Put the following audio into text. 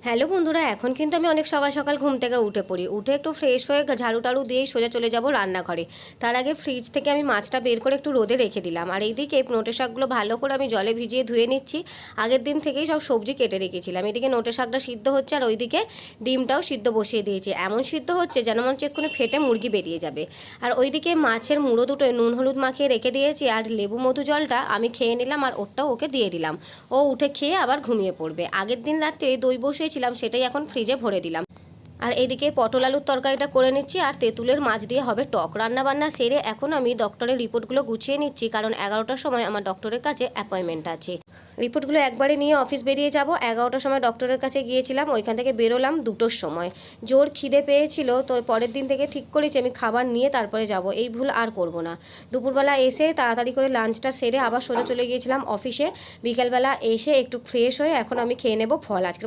Hello বন্ধুরা, এখন কিন্তু আমি অনেক সকাল সকাল ঘুম থেকে উঠে পড়ি। উঠে একটু ফ্রেশ হয়ে ঝাড়ু টাড়ু দিয়েই সোজা চলে যাব রান্নাঘরে। তার আগে ফ্রিজ থেকে আমি মাছটা বের করে একটু রোদে রেখে দিলাম। আর এইদিকে নোটে শাকগুলো ভালো করে আমি জলে ভিজিয়ে ধুয়ে নিচ্ছি। আগের দিন থেকেই সব সবজি কেটে রেখেছিলাম। এদিকে নোটে শাকটা সিদ্ধ হচ্ছে আর ওইদিকে ডিমটাও সিদ্ধ বসিয়ে দিয়েছি। এমন সিদ্ধ হচ্ছে যেন মনে হচ্ছে এক্ষুনি ফেটে মুরগি বেরিয়ে যাবে। আর ওইদিকে মাছের মুড়ো দুটোয় নুন হলুদ মাখিয়ে রেখে দিয়েছি। আর লেবু মধু জলটা আমি খেয়ে নিলাম আর ওটাও ওকে দিয়ে দিলাম। ও উঠে খেয়ে আবার ঘুমিয়ে পড়বে। আগের দিন রাত্রে দই বসিয়েছিলাম, সেটাই এখন ফ্রিজে ভরে দিলাম। আর এদিকে পটল আলুর তরকারিটা করে নিচ্ছি আর তেঁতুলের মাছ দিয়ে হবে টক। রান্নাবান্না সেরে এখন আমি ডক্টরের রিপোর্টগুলো গুছিয়ে নিচ্ছি, কারণ 11টার সময় আমার ডক্টরের কাছে অ্যাপয়েন্টমেন্ট আছে। রিপোর্টগুলো একবারে নিয়ে অফিস বেরিয়ে যাব। 11টার সময় ডক্টরের কাছে গিয়েছিলাম, ওইখান থেকে বেরোলাম 2টোর সময়। জোর খিদে পেয়েছিল, তো পরের দিন থেকে ঠিক করেছি আমি খাবার নিয়ে তারপরে যাব। এই ভুল আর করব না। দুপুরবেলা এসে তাড়াতাড়ি করে লাঞ্চটা সেরে আবার সোজা চলে গিয়েছিলাম অফিসে। বিকেলবেলা এসে একটু ফ্রেশ হয়ে এখন আমি খেয়ে নেব ফল। আজকের